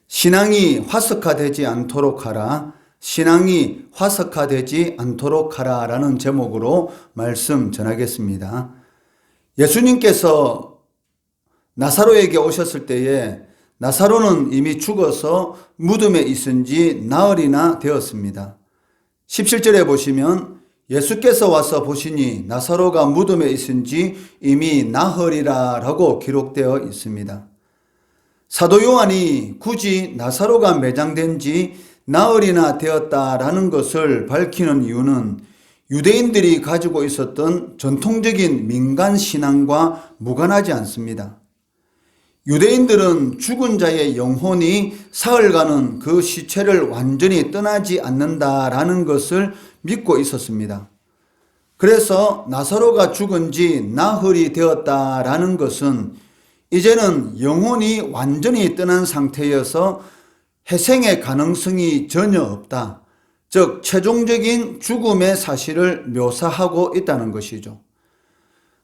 신앙이 화석화되지 않도록 하라. 신앙이 화석화되지 않도록 하라 라는 제목으로 말씀 전하겠습니다. 예수님께서 나사로에게 오셨을 때에 나사로는 이미 죽어서 무덤에 있은 지 나흘이나 되었습니다. 17절에 보시면 예수께서 와서 보시니 나사로가 무덤에 있은 지 이미 나흘이라 라고 기록되어 있습니다. 사도 요한이 굳이 나사로가 매장된 지 나흘이나 되었다라는 것을 밝히는 이유는 유대인들이 가지고 있었던 전통적인 민간 신앙과 무관하지 않습니다. 유대인들은 죽은 자의 영혼이 사흘간은 그 시체를 완전히 떠나지 않는다라는 것을 믿고 있었습니다. 그래서 나사로가 죽은 지 나흘이 되었다라는 것은 이제는 영혼이 완전히 떠난 상태여서 회생의 가능성이 전혀 없다. 즉 최종적인 죽음의 사실을 묘사하고 있다는 것이죠.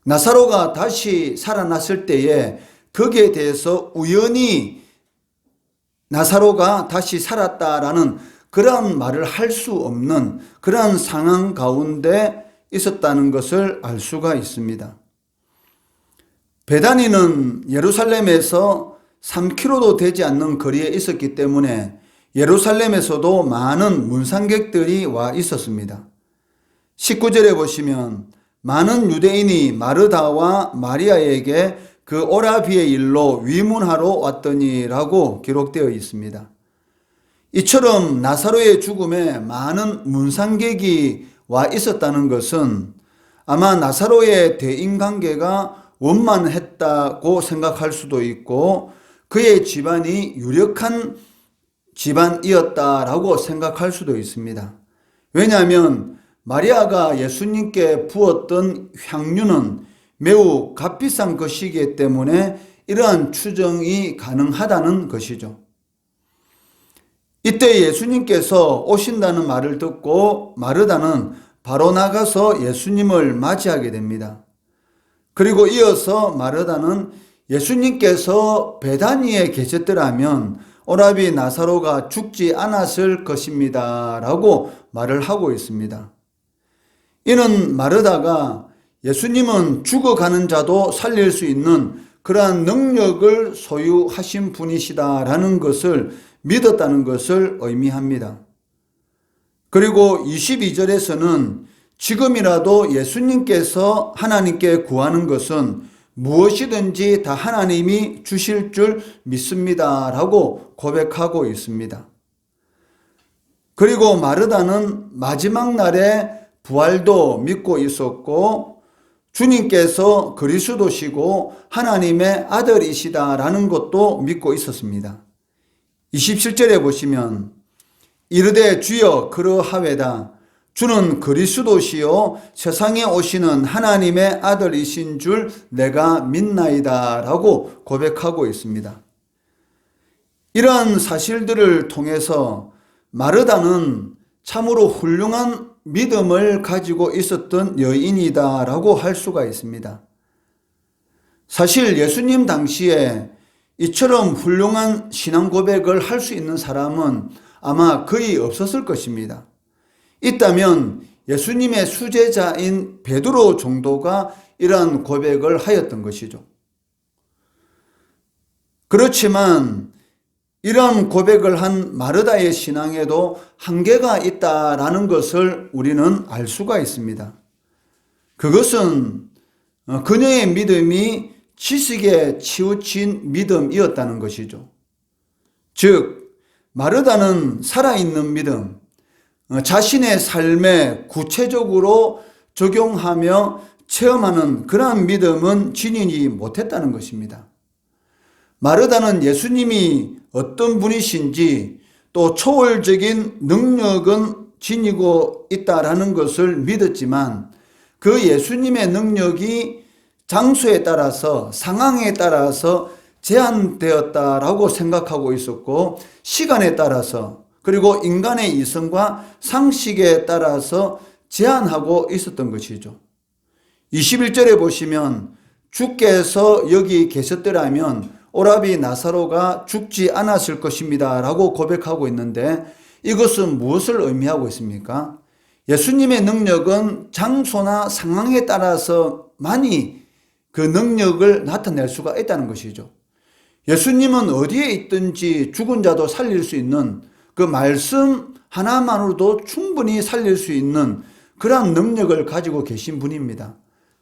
나사로가 다시 살아났을 때에 거기에 대해서 우연히 나사로가 다시 살았다라는 그런 말을 할 수 없는 그런 상황 가운데 있었다는 것을 알 수가 있습니다. 베다니는 예루살렘에서 3km도 되지 않는 거리에 있었기 때문에 예루살렘에서도 많은 문상객들이 와 있었습니다. 19절에 보시면 많은 유대인이 마르다와 마리아에게 그 오라비의 일로 위문하러 왔더니라고 기록되어 있습니다. 이처럼 나사로의 죽음에 많은 문상객이 와 있었다는 것은 아마 나사로의 대인관계가 원만했다고 생각할 수도 있고 그의 집안이 유력한 집안이었다라고 생각할 수도 있습니다. 왜냐하면 마리아가 예수님께 부었던 향유는 매우 값비싼 것이기 때문에 이러한 추정이 가능하다는 것이죠. 이때 예수님께서 오신다는 말을 듣고 마르다는 바로 나가서 예수님을 맞이하게 됩니다. 그리고 이어서 마르다는 예수님께서 베다니에 계셨더라면 오라비 나사로가 죽지 않았을 것입니다 라고 말을 하고 있습니다. 이는 마르다가 예수님은 죽어가는 자도 살릴 수 있는 그러한 능력을 소유하신 분이시다라는 것을 믿었다는 것을 의미합니다. 그리고 22절에서는 지금이라도 예수님께서 하나님께 구하는 것은 무엇이든지 다 하나님이 주실 줄 믿습니다 라고 고백하고 있습니다. 그리고 마르다는 마지막 날에 부활도 믿고 있었고 주님께서 그리스도시고 하나님의 아들이시다라는 것도 믿고 있었습니다. 27절에 보시면 이르되 주여 그러하외다. 주는 그리스도시요 세상에 오시는 하나님의 아들이신 줄 내가 믿나이다 라고 고백하고 있습니다. 이러한 사실들을 통해서 마르다는 참으로 훌륭한 믿음을 가지고 있었던 여인이다 라고 할 수가 있습니다. 사실 예수님 당시에 이처럼 훌륭한 신앙 고백을 할 수 있는 사람은 아마 거의 없었을 것입니다. 있다면 예수님의 수제자인 베드로 정도가 이러한 고백을 하였던 것이죠. 그렇지만 이러한 고백을 한 마르다의 신앙에도 한계가 있다라는 것을 우리는 알 수가 있습니다. 그것은 그녀의 믿음이 지식에 치우친 믿음이었다는 것이죠. 즉 마르다는 살아있는 믿음, 자신의 삶에 구체적으로 적용하며 체험하는 그러한 믿음은 지니지 못했다는 것입니다. 마르다는 예수님이 어떤 분이신지 또 초월적인 능력은 지니고 있다라는 것을 믿었지만 그 예수님의 능력이 장소에 따라서 상황에 따라서 제한되었다라고 생각하고 있었고 시간에 따라서 그리고 인간의 이성과 상식에 따라서 제한하고 있었던 것이죠. 21절에 보시면 주께서 여기 계셨더라면 오라비 나사로가 죽지 않았을 것입니다 라고 고백하고 있는데, 이것은 무엇을 의미하고 있습니까? 예수님의 능력은 장소나 상황에 따라서 많이 그 능력을 나타낼 수가 있다는 것이죠. 예수님은 어디에 있든지 죽은 자도 살릴 수 있는, 그 말씀 하나만으로도 충분히 살릴 수 있는 그러한 능력을 가지고 계신 분입니다.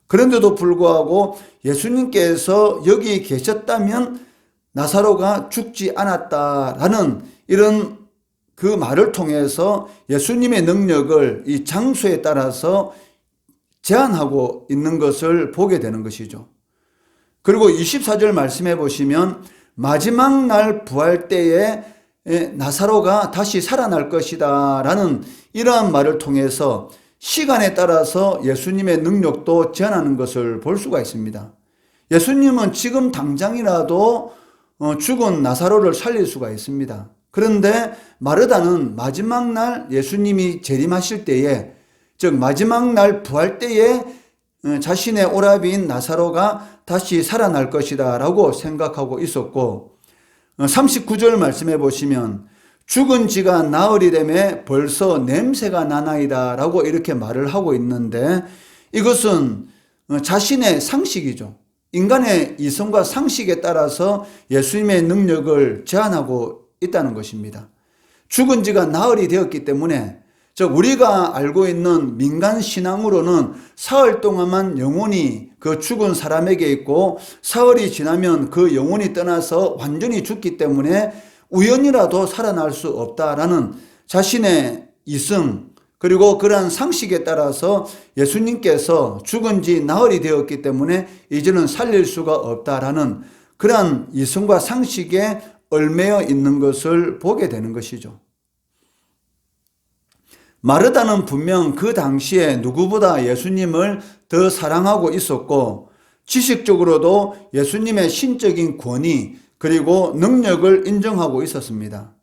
그런데도 불구하고 예수님께서 여기 계셨다면 나사로가 죽지 않았다라는 이런 그 말을 통해서 예수님의 능력을 이 장소에 따라서 제한하고 있는 것을 보게 되는 것이죠. 그리고 24절 말씀해 보시면 마지막 날 부활 때에 나사로가 다시 살아날 것이다 라는 이러한 말을 통해서 시간에 따라서 예수님의 능력도 제한하는 것을 볼 수가 있습니다. 예수님은 지금 당장이라도 죽은 나사로를 살릴 수가 있습니다. 그런데 마르다는 마지막 날 예수님이 재림하실 때에, 즉 마지막 날 부활 때에 자신의 오라비인 나사로가 다시 살아날 것이다 라고 생각하고 있었고, 39절 말씀해 보시면 죽은 지가 나흘이라며 벌써 냄새가 나나이다 라고 이렇게 말을 하고 있는데, 이것은 자신의 상식이죠. 인간의 이성과 상식에 따라서 예수님의 능력을 제한하고 있다는 것입니다. 죽은 지가 나흘이 되었기 때문에, 즉 우리가 알고 있는 민간 신앙으로는 사흘 동안만 영혼이 그 죽은 사람에게 있고 사흘이 지나면 그 영혼이 떠나서 완전히 죽기 때문에 우연이라도 살아날 수 없다라는 자신의 이성, 그리고 그러한 상식에 따라서 예수님께서 죽은 지 나흘이 되었기 때문에 이제는 살릴 수가 없다라는 그러한 이성과 상식에 얽매여 있는 것을 보게 되는 것이죠. 마르다는 분명 그 당시에 누구보다 예수님을 더 사랑하고 있었고, 지식적으로도 예수님의 신적인 권위 그리고 능력을 인정하고 있었습니다.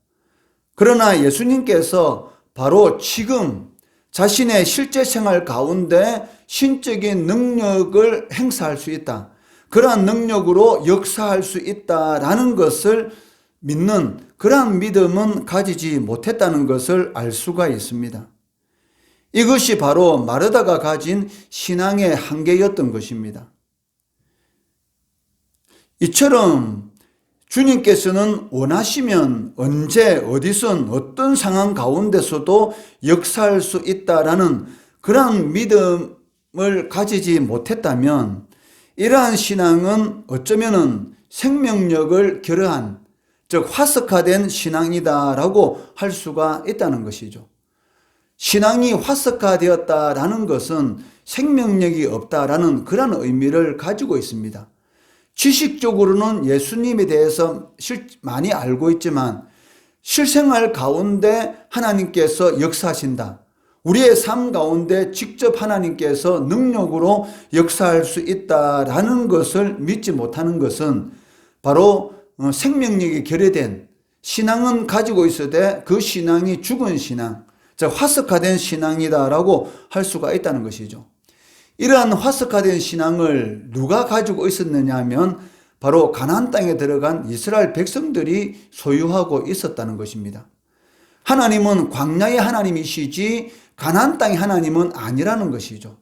그러나 예수님께서 바로 지금 자신의 실제 생활 가운데 신적인 능력을 행사할 수 있다, 그러한 능력으로 역사할 수 있다라는 것을 믿는 그러한 믿음은 가지지 못했다는 것을 알 수가 있습니다. 이것이 바로 마르다가 가진 신앙의 한계였던 것입니다. 이처럼 주님께서는 원하시면 언제 어디선 어떤 상황 가운데서도 역사할 수 있다라는 그러한 믿음을 가지지 못했다면, 이러한 신앙은 어쩌면은 생명력을 결여한, 즉 화석화된 신앙이다라고 할 수가 있다는 것이죠. 신앙이 화석화되었다라는 것은 생명력이 없다라는 그런 의미를 가지고 있습니다. 지식적으로는 예수님에 대해서 많이 알고 있지만 실생활 가운데 하나님께서 역사하신다, 우리의 삶 가운데 직접 하나님께서 능력으로 역사할 수 있다라는 것을 믿지 못하는 것은 바로 생명력이 결여된 신앙은 가지고 있어도 그 신앙이 죽은 신앙, 즉 화석화된 신앙이다라고 할 수가 있다는 것이죠. 이러한 화석화된 신앙을 누가 가지고 있었느냐 하면 바로 가나안 땅에 들어간 이스라엘 백성들이 소유하고 있었다는 것입니다. 하나님은 광야의 하나님이시지 가나안 땅의 하나님은 아니라는 것이죠.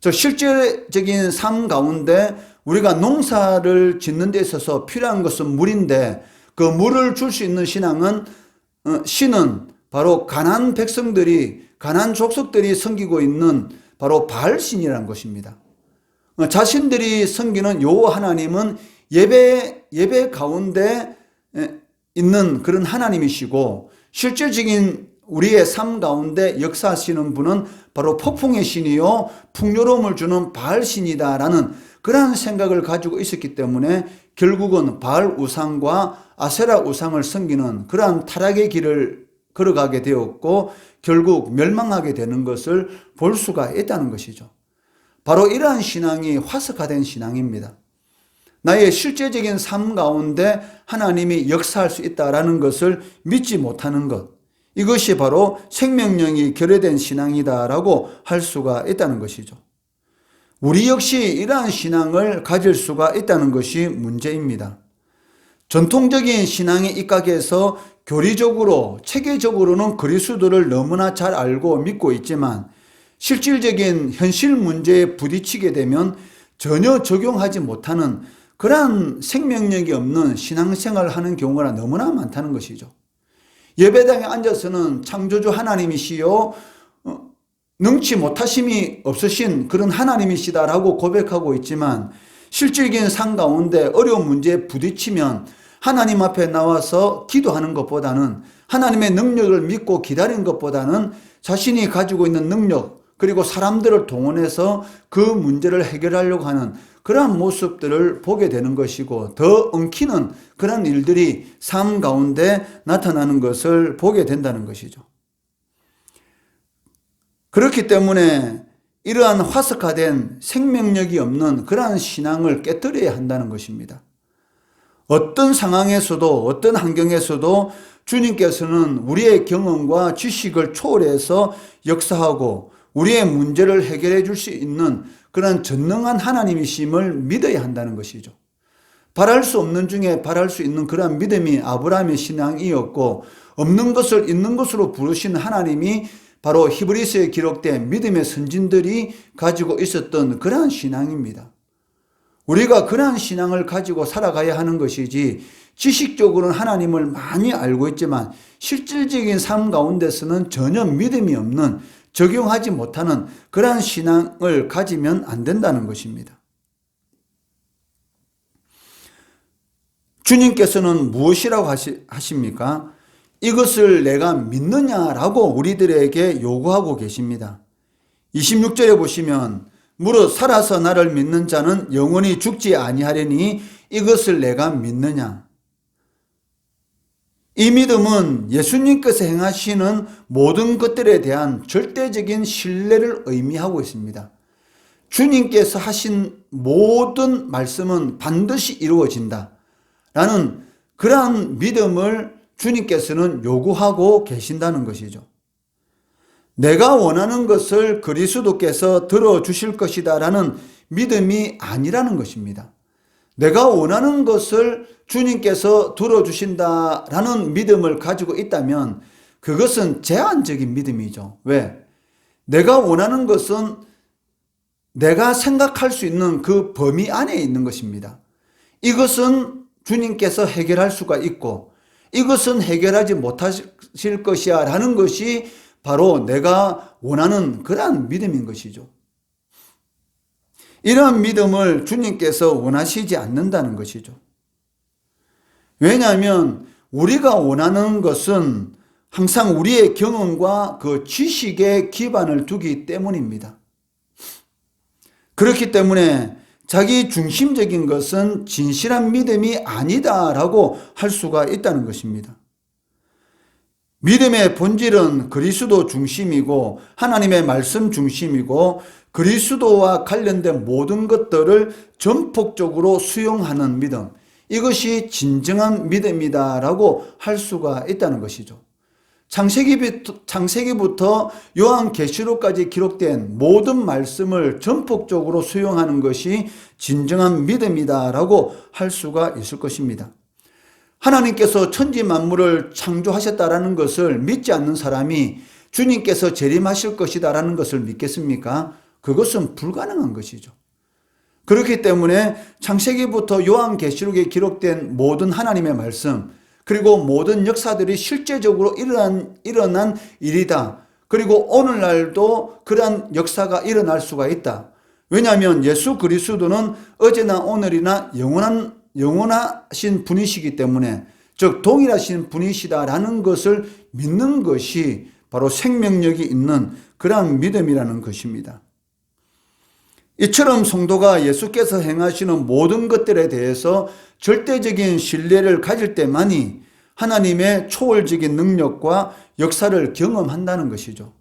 저 실제적인 삶 가운데 우리가 농사를 짓는 데 있어서 필요한 것은 물인데, 그 물을 줄 수 있는 신은 바로 가나안 백성들이, 가나안 족속들이 섬기고 있는 바로 바알신이라는 것입니다. 자신들이 섬기는 여호와 하나님은 예배 가운데 있는 그런 하나님이시고, 실질적인 우리의 삶 가운데 역사하시는 분은 바로 폭풍의 신이요 풍요로움을 주는 바알신이다라는 그러한 생각을 가지고 있었기 때문에 결국은 바알 우상과 아세라 우상을 섬기는 그러한 타락의 길을 걸어가게 되었고 결국 멸망하게 되는 것을 볼 수가 있다는 것이죠. 바로 이러한 신앙이 화석화된 신앙입니다. 나의 실제적인 삶 가운데 하나님이 역사할 수 있다는 것을 믿지 못하는 것, 이것이 바로 생명력이 결여된 신앙이다라고 할 수가 있다는 것이죠. 우리 역시 이러한 신앙을 가질 수가 있다는 것이 문제입니다. 전통적인 신앙에 입각해서 교리적으로, 체계적으로는 그리스도를 너무나 잘 알고 믿고 있지만 실질적인 현실 문제에 부딪히게 되면 전혀 적용하지 못하는 그러한 생명력이 없는 신앙생활을 하는 경우가 너무나 많다는 것이죠. 예배당에 앉아서는 창조주 하나님이시요 능치 못하심이 없으신 그런 하나님이시다라고 고백하고 있지만 실질적인 삶 가운데 어려운 문제에 부딪히면 하나님 앞에 나와서 기도하는 것보다는, 하나님의 능력을 믿고 기다리는 것보다는 자신이 가지고 있는 능력, 그리고 사람들을 동원해서 그 문제를 해결하려고 하는 그러한 모습들을 보게 되는 것이고, 더 엉키는 그런 일들이 삶 가운데 나타나는 것을 보게 된다는 것이죠. 그렇기 때문에 이러한 화석화된 생명력이 없는 그러한 신앙을 깨뜨려야 한다는 것입니다. 어떤 상황에서도, 어떤 환경에서도 주님께서는 우리의 경험과 지식을 초월해서 역사하고 우리의 문제를 해결해 줄 수 있는 그런 전능한 하나님이심을 믿어야 한다는 것이죠. 바랄 수 없는 중에 바랄 수 있는 그런 믿음이 아브라함의 신앙이었고, 없는 것을 있는 것으로 부르시는 하나님이 바로 히브리서에 기록된 믿음의 선진들이 가지고 있었던 그러한 신앙입니다. 우리가 그러한 신앙을 가지고 살아가야 하는 것이지, 지식적으로는 하나님을 많이 알고 있지만 실질적인 삶 가운데서는 전혀 믿음이 없는, 적용하지 못하는 그러한 신앙을 가지면 안 된다는 것입니다. 주님께서는 무엇이라고 하십니까? 이것을 내가 믿느냐라고 우리들에게 요구하고 계십니다. 26절에 보시면 무릇 살아서 나를 믿는 자는 영원히 죽지 아니하려니 이것을 내가 믿느냐. 이 믿음은 예수님께서 행하시는 모든 것들에 대한 절대적인 신뢰를 의미하고 있습니다. 주님께서 하신 모든 말씀은 반드시 이루어진다 라는 그러한 믿음을 주님께서는 요구하고 계신다는 것이죠. 내가 원하는 것을 그리스도께서 들어주실 것이다 라는 믿음이 아니라는 것입니다. 내가 원하는 것을 주님께서 들어주신다 라는 믿음을 가지고 있다면 그것은 제한적인 믿음이죠. 왜? 내가 원하는 것은 내가 생각할 수 있는 그 범위 안에 있는 것입니다. 이것은 주님께서 해결할 수가 있고 이것은 해결하지 못하실 것이야 라는 것이 바로 내가 원하는 그러한 믿음인 것이죠. 이러한 믿음을 주님께서 원하시지 않는다는 것이죠. 왜냐하면 우리가 원하는 것은 항상 우리의 경험과 그 지식에 기반을 두기 때문입니다. 그렇기 때문에 자기 중심적인 것은 진실한 믿음이 아니다라고 할 수가 있다는 것입니다. 믿음의 본질은 그리스도 중심이고 하나님의 말씀 중심이고 그리스도와 관련된 모든 것들을 전폭적으로 수용하는 믿음, 이것이 진정한 믿음이다라고 할 수가 있다는 것이죠. 창세기부터 요한계시록까지 기록된 모든 말씀을 전폭적으로 수용하는 것이 진정한 믿음이다라고 할 수가 있을 것입니다. 하나님께서 천지 만물을 창조하셨다라는 것을 믿지 않는 사람이 주님께서 재림하실 것이다라는 것을 믿겠습니까? 그것은 불가능한 것이죠. 그렇기 때문에 창세기부터 요한계시록에 기록된 모든 하나님의 말씀, 그리고 모든 역사들이 실제적으로 일어난 일이다. 그리고 오늘날도 그러한 역사가 일어날 수가 있다. 왜냐하면 예수 그리스도는 어제나 오늘이나 영원하신 분이시기 때문에, 즉 동일하신 분이시다라는 것을 믿는 것이 바로 생명력이 있는 그러한 믿음이라는 것입니다. 이처럼 성도가 예수께서 행하시는 모든 것들에 대해서 절대적인 신뢰를 가질 때만이 하나님의 초월적인 능력과 역사를 경험한다는 것이죠.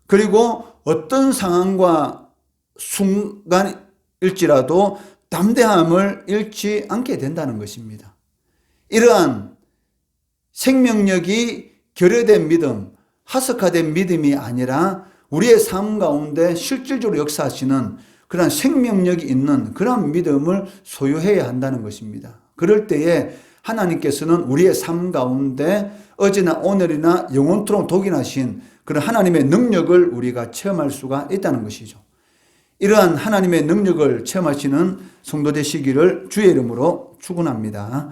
그리고 어떤 상황과 순간일지라도 담대함을 잃지 않게 된다는 것입니다. 이러한 생명력이 결여된 믿음, 하석화된 믿음이 아니라 우리의 삶 가운데 실질적으로 역사하시는 그런 생명력이 있는 그런 믿음을 소유해야 한다는 것입니다. 그럴 때에 하나님께서는 우리의 삶 가운데 어제나 오늘이나 영원토록 독인하신 그런 하나님의 능력을 우리가 체험할 수가 있다는 것이죠. 이러한 하나님의 능력을 체험하시는 성도 되시기를 주의 이름으로 축원합니다.